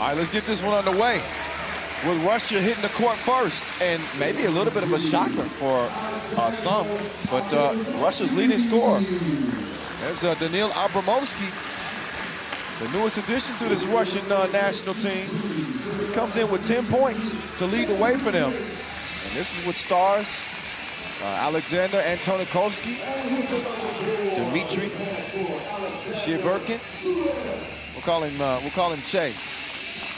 All right, let's get this one underway. With Russia hitting the court first, and maybe a little bit of a shocker for some, but Russia's leading scorer. There's Daniil Abramovsky, the newest addition to this Russian national team. He comes in with 10 points to lead the way for them. And this is with stars, Alexander Antonikovsky, Dmitry Shiberkin. We'll call him Che.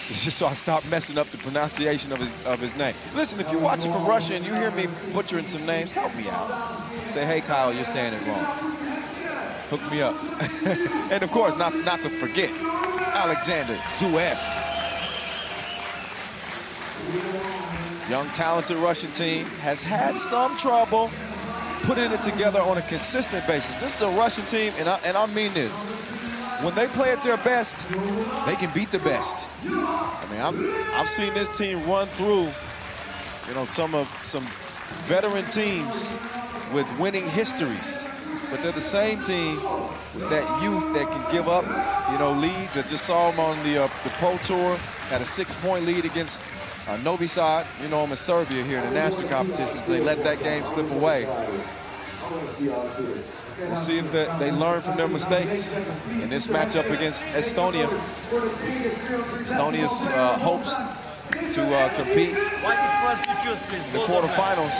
Just so I stop messing up the pronunciation of his name. Listen, if you're watching from Russia and you hear me butchering some names, help me out. Say, hey, Kyle, you're saying it wrong. Hook me up. And of course, not to forget, Alexander Zverev. Young, talented Russian team has had some trouble putting it together on a consistent basis. This is a Russian team, and I mean this. When they play at their best, they can beat the best. I mean, I've seen this team run through, you know, some veteran teams with winning histories, but they're the same team with that youth that can give up, you know, leads. I just saw them on the Pro Tour, had a 6-point lead against Novi Sad, you know, them in Serbia here in the national competitions. They let that game slip away. We'll see if they learn from their mistakes in this matchup against Estonia. Estonia's hopes to compete in the quarterfinals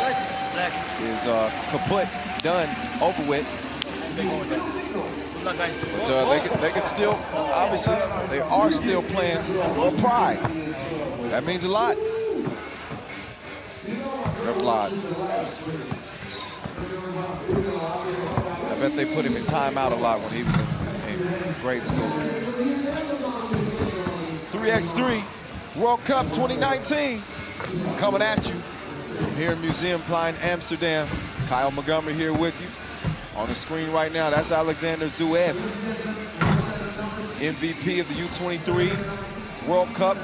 is kaput, done, over with. But they can still, obviously, they are still playing for pride. That means a lot. Revlad. I bet they put him in timeout a lot when he was in grade school. 3x3 World Cup 2019 coming at you from here in Museumplein, Amsterdam. Kyle Montgomery here with you. On the screen right now, that's Alexander Zverev, MVP of the U23 World Cup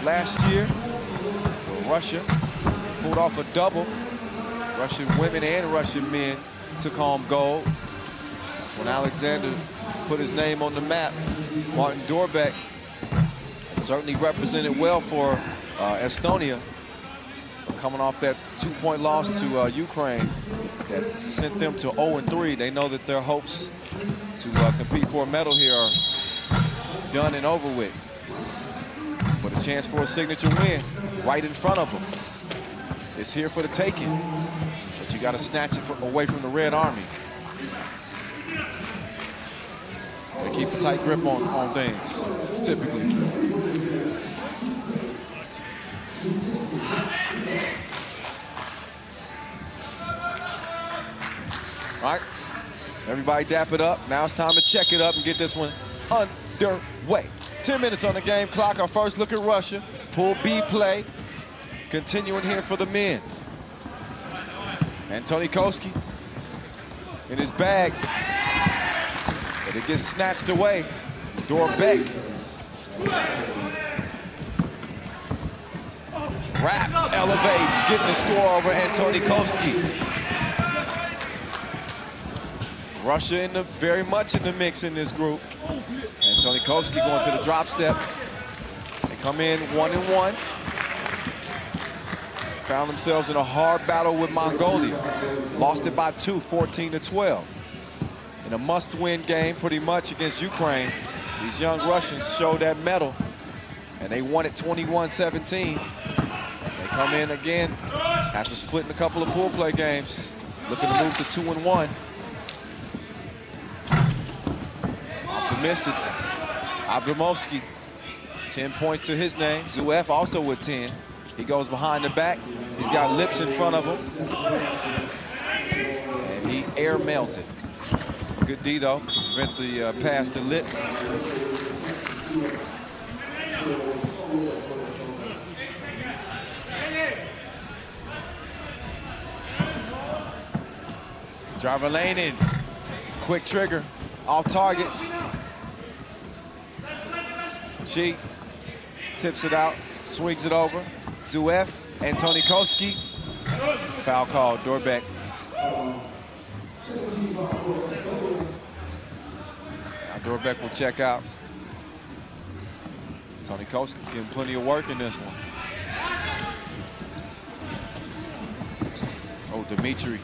last year, where Russia pulled off a double. Russian women and Russian men took home gold. That's when Alexander put his name on the map. Martin Dorbeck certainly represented well for Estonia, coming off that 2-point loss to Ukraine that sent them to 0-3. They know that their hopes to compete for a medal here are done and over with. But a chance for a signature win right in front of them. It's here for the taking. But you got to snatch it away from the Red Army. They keep a tight grip on things, typically. All right, everybody dap it up. Now it's time to check it up and get this one underway. 10 minutes on the game clock. Our first look at Russia. Pool B play. Continuing here for the men. Antonikovsky in his bag, but it gets snatched away. Dorbeck. Rap, elevate, getting the score over Antonikovsky. Russia very much in the mix in this group. Antonikovsky going to the drop step. They come in 1-1. Found themselves in a hard battle with Mongolia. Lost it by 2, 14-12. In a must-win game pretty much against Ukraine. These young Russians showed that mettle, and they won it 21-17. They come in again after splitting a couple of pool play games, looking to move to 2-1. Off the miss, it's Abramovsky. 10 points to his name. Zverev also with 10. He goes behind the back. He's got Lips in front of him. And he air mails it. Good D, though, to prevent the pass to Lips. Driver lane in. Quick trigger. Off target. Cheat. Tips it out. Swings it over. Zverev, Antonikovsky. Foul call, Dorbeck. Now Dorbeck will check out. Tony Koski getting plenty of work in this one. Oh, Dimitri,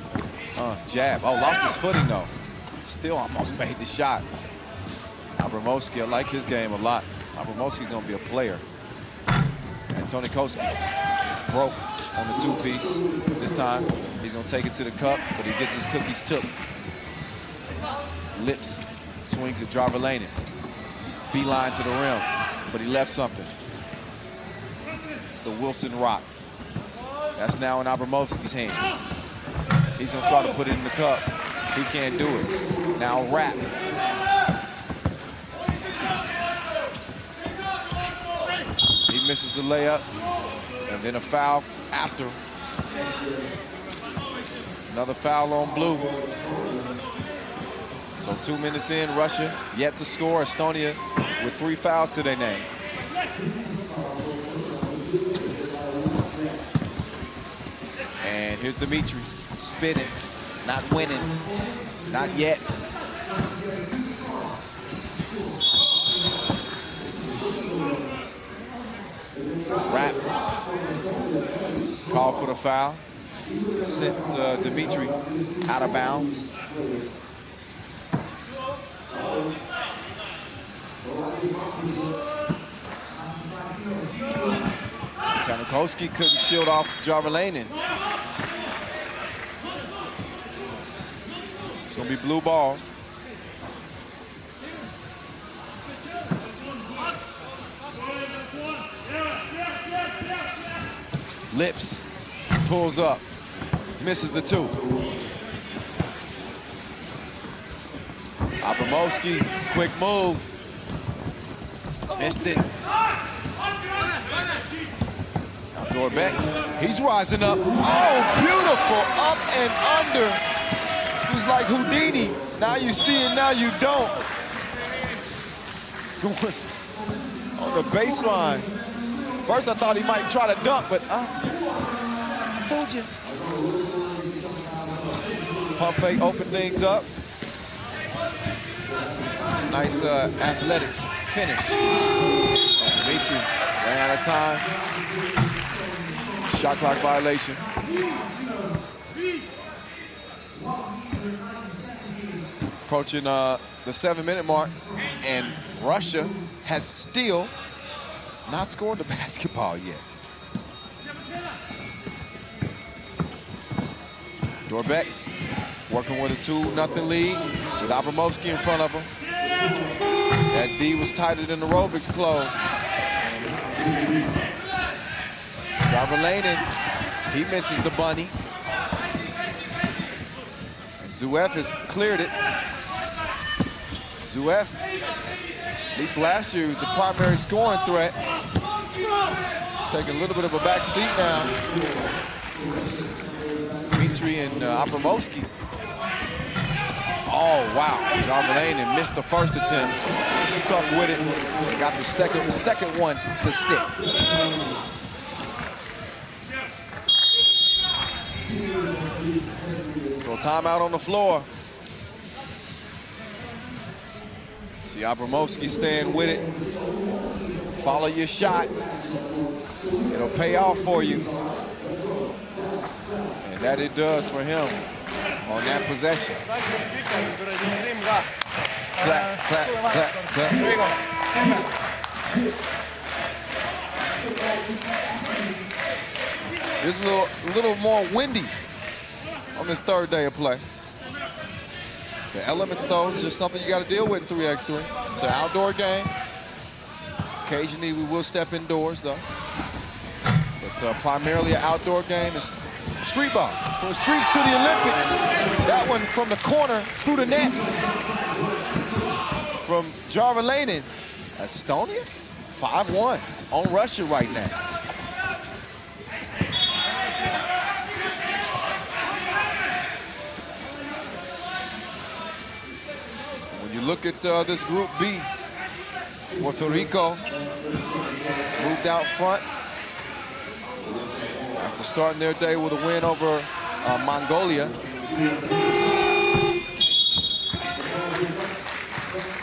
jab. Oh, lost his footing though. Still almost made the shot. Abramowski, I like his game a lot. Abramowski's gonna be a player. And Tony Koski broke on the two-piece. This time, he's gonna take it to the cup, but he gets his cookies took. Lips swings at Jarvelainen. Beeline to the rim, but he left something. The Wilson Rock. That's now in Abramowski's hands. He's gonna try to put it in the cup. He can't do it. Now wrap. He misses the layup, and then a foul after. Another foul on blue. So 2 minutes in, Russia yet to score. Estonia with 3 fouls to their name. And here's Dimitri, spitting, not winning, not yet. Rap, call for the foul. Sent Dimitri out of bounds. Tanakoski couldn't shield off Jarvelainen. It's gonna be blue ball. Lips pulls up, misses the two. Abramowski, quick move, missed it. Dorbeck, he's rising up. Oh, beautiful, up and under. He's like Houdini. Now you see it, now you don't. Going on the baseline. First I thought he might try to dunk, but fooled you. Pump fake, open things up. Nice athletic finish. Dimitri ran out of time. Shot clock violation. Approaching the 7-minute mark, and Russia has still not scored the basketball yet. Dorbeck working with a 2-0 lead with Abramowski in front of him. That D was tighter than the aerobics clothes. Jarvelainen, he misses the bunny. And Zuev has cleared it. Zuev, at least last year, was the primary scoring threat. Taking a little bit of a back seat now. Dimitri and Abramowski. Oh, wow. Jarvelainen missed the first attempt. Stuck with it. And got the second one to stick. So timeout on the floor. See Abramowski staying with it. Follow your shot. It'll pay off for you. And that it does for him on that possession. Clap, clap, clap, clap. It's a little more windy on this third day of play. The elements, though, is just something you got to deal with in 3x3. It's an outdoor game. Occasionally, we will step indoors, though. But primarily an outdoor game. It's street ball. From the streets to the Olympics. That one from the corner through the nets. From Jarvelainen. Estonia, 5-1 on Russia right now. When you look at this Group B, Puerto Rico moved out front after starting their day with a win over Mongolia.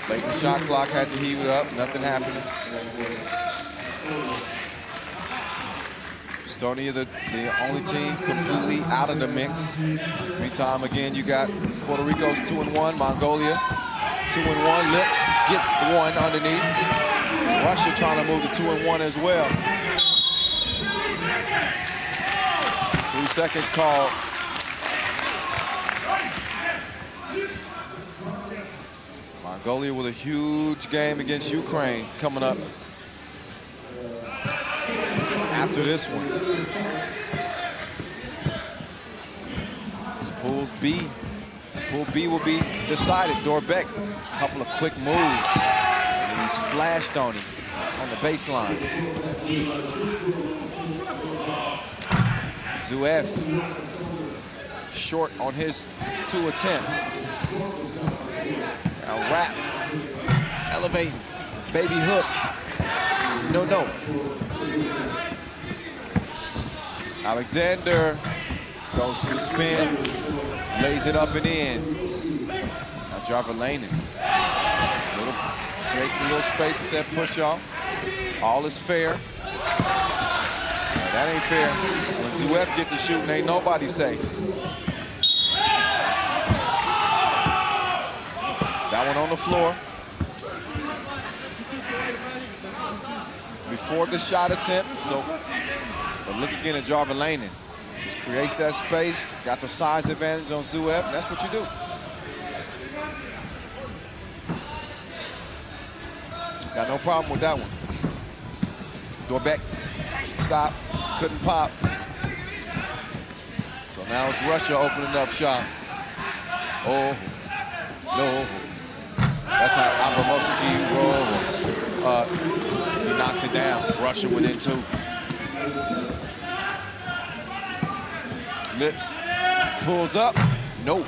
Late in the shot clock, had to heave it up, nothing happening. Estonia, the only team completely out of the mix. Meantime, again, you got Puerto Rico's 2-1, Mongolia 2-1. Lips gets one underneath. Russia trying to move to 2-1 as well. 3 seconds called. Mongolia with a huge game against Ukraine coming up after this one. This Pool's B. Pool B will be decided. Dorbeck, a couple of quick moves. And he splashed on him on the baseline. Zuev, short on his 2 attempts. Now wrap, elevating, baby hook. No. Alexander goes to the spin, lays it up and in. Now Jarvelainen creates a little space with that push off. All is fair. Now, that ain't fair. When Zuev get to shooting, ain't nobody safe. That one on the floor. Before the shot attempt, but look again at Jarvelainen. Just creates that space, got the size advantage on Zuev, and that's what you do. Got no problem with that one. Dorbeck, stop, couldn't pop. So now it's Russia opening up shop. Oh, no. That's how Abramovsky rolls. He knocks it down. Russia within 2. Lips pulls up. Nope.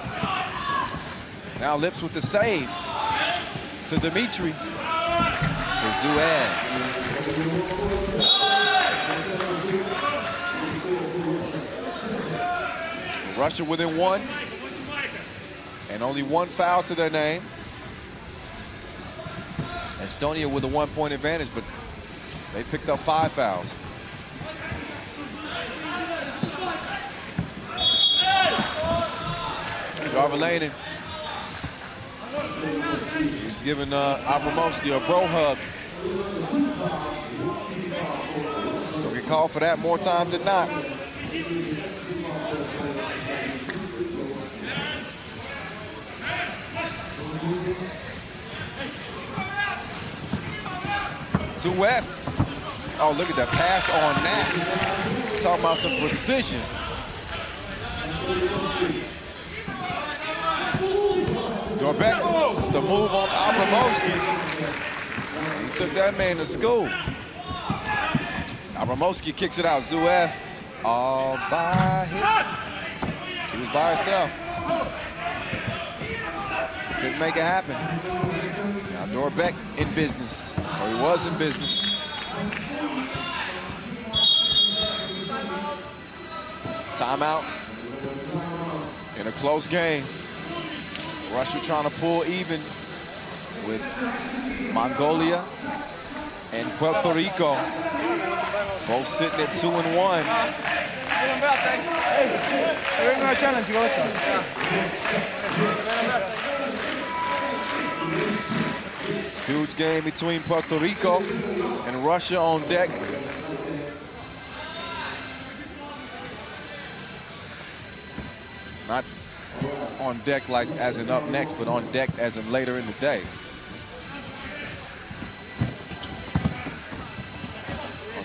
Now Lips with the save to Dimitri. To Zuev. Russia within 1. And only 1 foul to their name. Estonia with a 1-point advantage, but they picked up 5 fouls. Jarvelainen. He's giving Abramovsky a bro hug. He'll get called for that more times than not. Zuev. Oh, look at that pass on that. Talking about some precision. Dorbeck, the move on Abramovsky. He took that man to school. Abramovsky kicks it out. Zuev all by himself. He was by himself. Couldn't make it happen. Now Dorbeck in business, or he was in business. Timeout in a close game. Russia trying to pull even with Mongolia and Puerto Rico. Both sitting at 2-1. Huge game between Puerto Rico and Russia on deck. Not on deck like as in up next, but on deck as in later in the day.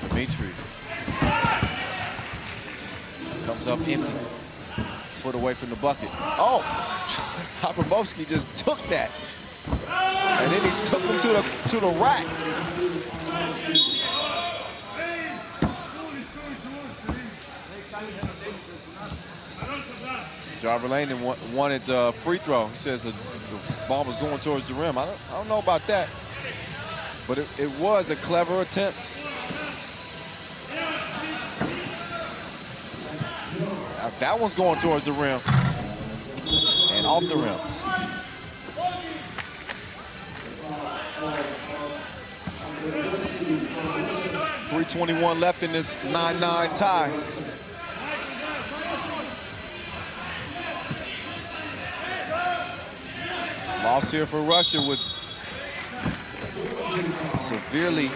Dimitri comes up empty, foot away from the bucket. Oh, Abramovsky just took that, and then he took him to the rack. Jarvelainen wanted the free throw. He says the ball was going towards the rim. I don't know about that, but it was a clever attempt. Now that one's going towards the rim and off the rim. 3:21 left in this 9-9 tie. Loss here for Russia would severely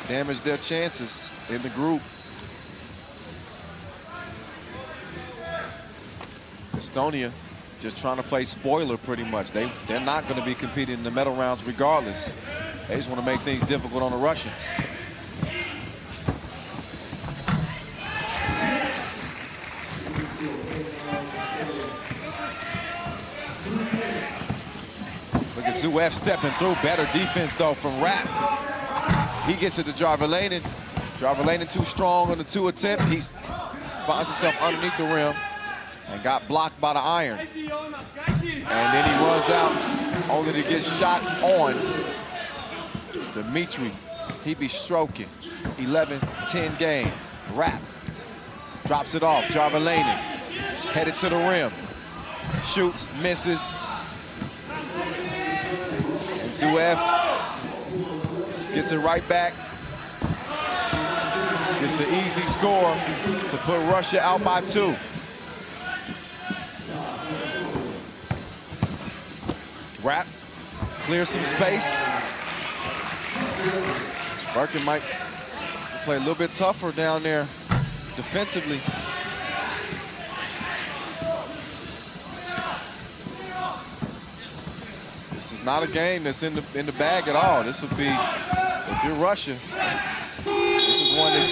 damage their chances in the group. Estonia just trying to play spoiler pretty much. They're not going to be competing in the medal rounds regardless. They just want to make things difficult on the Russians. Look at Zouev stepping through. Better defense, though, from Rapp. He gets it to Jarvelainen. Jarvelainen too strong on the 2 attempt. He finds himself underneath the rim and got blocked by the iron. And then he runs out, only to get shot on. Dimitri, he be stroking. 11-10 game. Rapp drops it off. Jarvelainen headed to the rim. Shoots, misses. And Zouev gets it right back. Gets the easy score to put Russia out by 2. Rapp clears some space. Birkin might play a little bit tougher down there defensively. This is not a game that's in the bag at all. This would be, if you're Russia, this is one that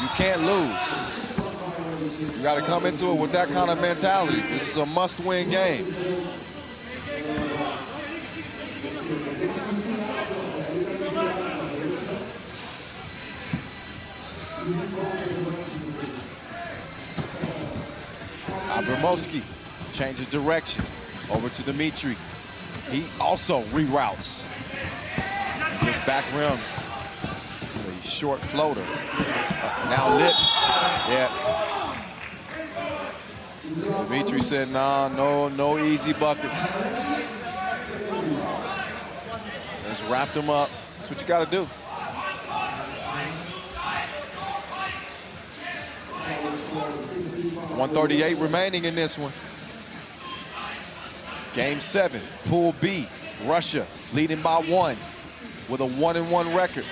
you can't lose. You got to come into it with that kind of mentality. This is a must-win game. Abramowski changes direction over to Dimitri. He also reroutes. Just back rim. A short floater. Now Lips. Yeah. Dimitri said, nah, no easy buckets. Just wrapped him up. That's what you got to do. .138 remaining in this one. Game 7, Pool B. Russia leading by 1 with a 1-1 record.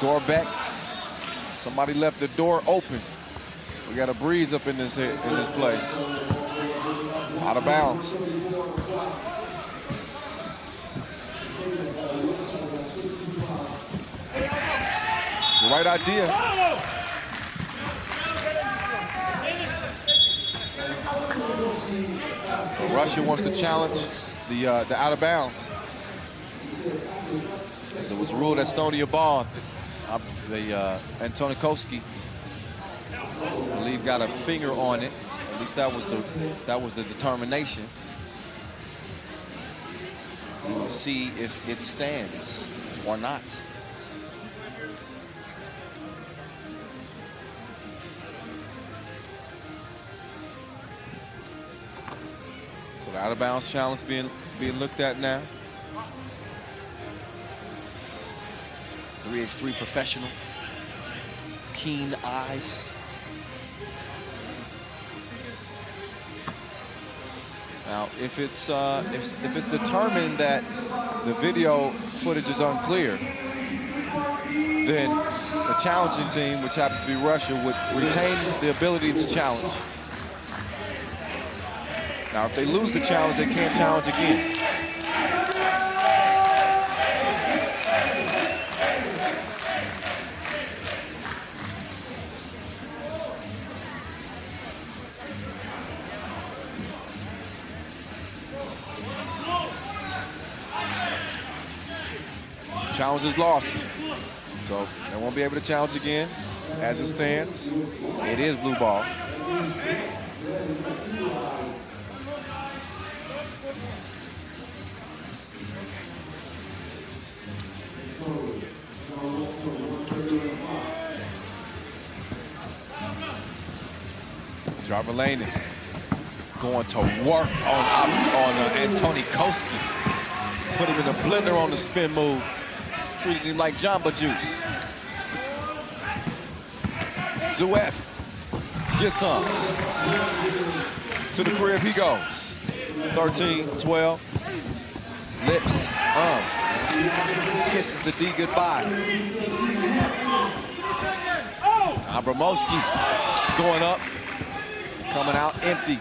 Door back. Somebody left the door open. We got a breeze up in this place. Out of bounds. The right idea. Russia wants to challenge the out of bounds. As it was ruled Estonia ball. Antonikowski, I believe, got a finger on it. At least that was the determination. We'll see if it stands or not. So the out of bounds challenge being looked at now. 3x3 professional, keen eyes. Now, if it's determined that the video footage is unclear, then the challenging team, which happens to be Russia, would retain the ability to challenge. Now, if they lose the challenge, they can't challenge again. Challenge is lost, so they won't be able to challenge again. As it stands, it is blue ball. Jarvelainen going to work on Antonikowski. Put him in the blender on the spin move. Treated him like Jamba Juice. Zverev gets some. To the crib he goes. 13, 12. Lips, kisses the D goodbye. Abramovsky going up, coming out empty.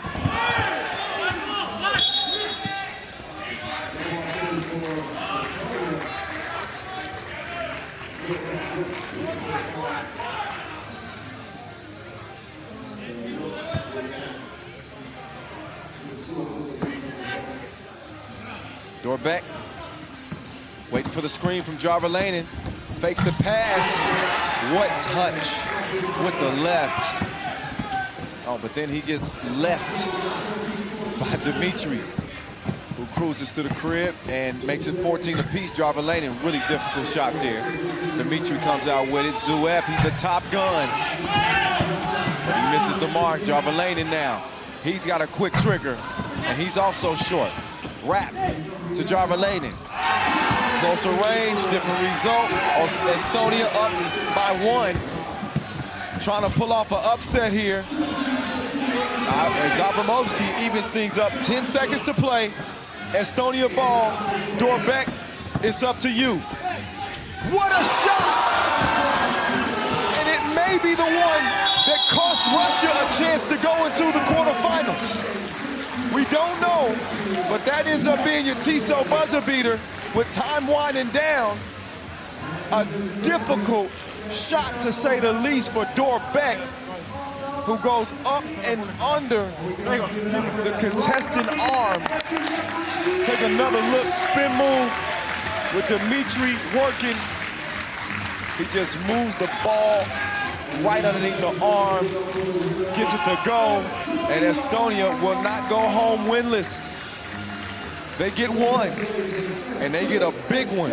Dorbeck waiting for the screen from Jarvelainen. Fakes the pass. What touch with the left. Oh, but then he gets left by Dimitri, who cruises to the crib and makes it 14 apiece. Jarvelainen, really difficult shot there. Dimitri comes out with it. Zverev, he's the top gun. But he misses the mark. Jarvelainen now. He's got a quick trigger, and he's also short. Wrap to Jarvelainen. Closer range, different result. Estonia up by 1. Trying to pull off an upset here. As Abramovsky evens things up. 10 seconds to play. Estonia ball. Dorbeck, it's up to you. What a shot! And it may be the one that cost Russia a chance to go into the quarterfinals. We don't know, but that ends up being your Tissot buzzer beater with time winding down. A difficult shot, to say the least, for Dorbeck, who goes up and under the contestant arm. Take another look, spin move with Dimitri working. He just moves the ball right underneath the arm, gets it to go, and Estonia will not go home winless. They get one, and they get a big one.